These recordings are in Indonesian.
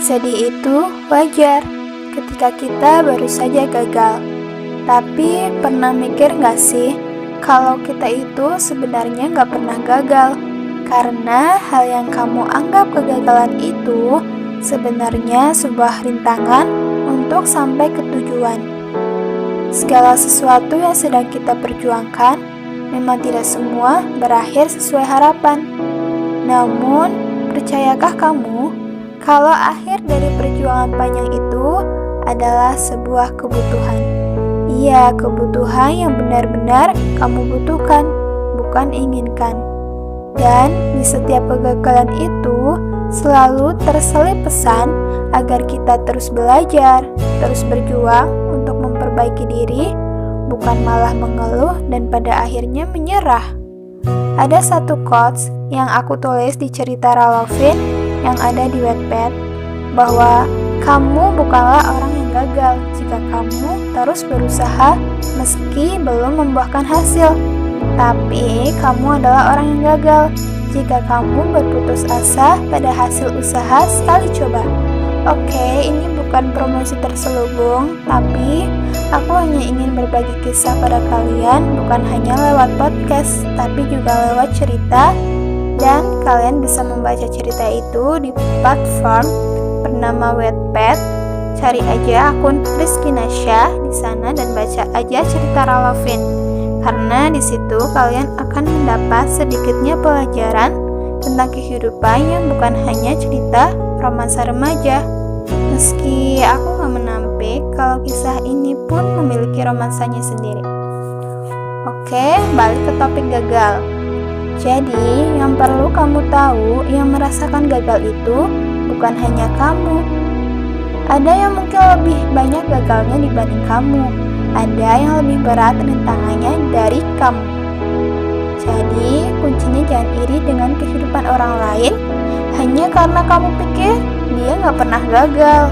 Sedih itu wajar ketika kita baru saja gagal. Tapi pernah mikir gak sih kalau kita itu sebenarnya gak pernah gagal? Karena hal yang kamu anggap kegagalan itu sebenarnya sebuah rintangan untuk sampai ke tujuan. Segala sesuatu yang sedang kita perjuangkan memang tidak semua berakhir sesuai harapan. Namun, percayakah kamu kalau akhir dari perjuangan panjang itu adalah sebuah kebutuhan? Iya, kebutuhan yang benar-benar kamu butuhkan, bukan inginkan. Dan di setiap kegagalan itu selalu terselip pesan agar kita terus belajar, terus berjuang untuk memperbaiki diri, bukan malah mengeluh dan pada akhirnya menyerah. Ada satu quotes yang aku tulis di cerita Ralovin yang ada di Wattpad, bahwa kamu bukanlah orang yang gagal jika kamu terus berusaha meski belum membuahkan hasil, tapi kamu adalah orang yang gagal jika kamu berputus asa pada hasil usaha sekali coba. Oke, ini bukan promosi terselubung, tapi aku hanya ingin berbagi kisah pada kalian, bukan hanya lewat podcast, tapi juga lewat cerita. Dan kalian bisa membaca cerita itu di platform bernama Wattpad. Cari aja akun Rizky Nasya di sana dan baca aja cerita Ralovin. Karena di situ kalian akan mendapat sedikitnya pelajaran tentang kehidupan yang bukan hanya cerita romansa remaja. Meski aku gak menampik kalau kisah ini pun memiliki romansanya sendiri. Oke, balik ke topik gagal. Jadi, yang perlu kamu tahu, yang merasakan gagal itu bukan hanya kamu. Ada yang mungkin lebih banyak gagalnya dibanding kamu. Ada yang lebih berat rintangannya dari kamu. Jadi, kuncinya jangan iri dengan kehidupan orang lain hanya karena kamu pikir dia gak pernah gagal.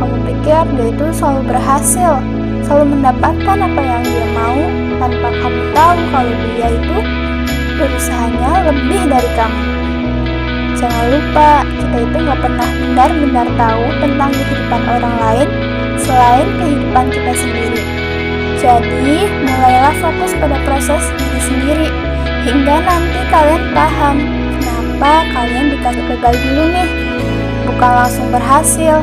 Kamu pikir dia itu selalu berhasil, selalu mendapatkan apa yang dia mau, tanpa kamu tahu kalau dia itu berusahanya lebih dari kamu. Jangan lupa, kita itu gak pernah benar-benar tahu tentang kehidupan orang lain selain kehidupan kita sendiri. Jadi, mulailah fokus pada proses diri sendiri hingga nanti kalian paham kenapa kalian dikasih gagal dulu nih, bukan langsung berhasil.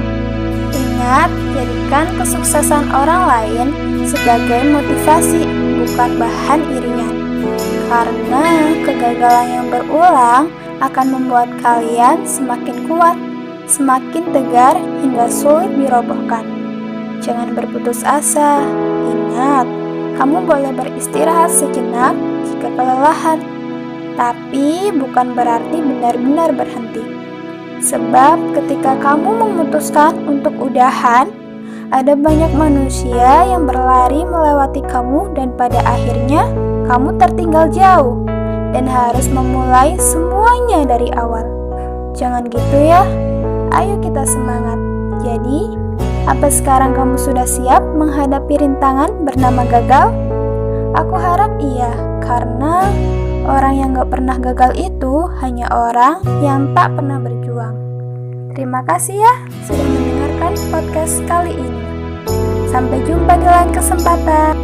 Ingat, jadikan kesuksesan orang lain sebagai motivasi, bukan bahan irian. Karena kegagalan yang berulang akan membuat kalian semakin kuat, semakin tegar hingga sulit dirobohkan. Jangan berputus asa. Ingat, kamu boleh beristirahat sejenak jika kelelahan, tapi bukan berarti benar-benar berhenti. Sebab ketika kamu memutuskan untuk udahan, ada banyak manusia yang berlari melewati kamu dan pada akhirnya kamu tertinggal jauh dan harus memulai semuanya dari awal. Jangan gitu ya. Ayo kita semangat. Jadi, apa sekarang kamu sudah siap menghadapi rintangan bernama gagal? Aku harap iya, karena orang yang gak pernah gagal itu hanya orang yang tak pernah berjuang. Terima kasih ya sudah mendengarkan podcast kali ini. Sampai jumpa di lain kesempatan.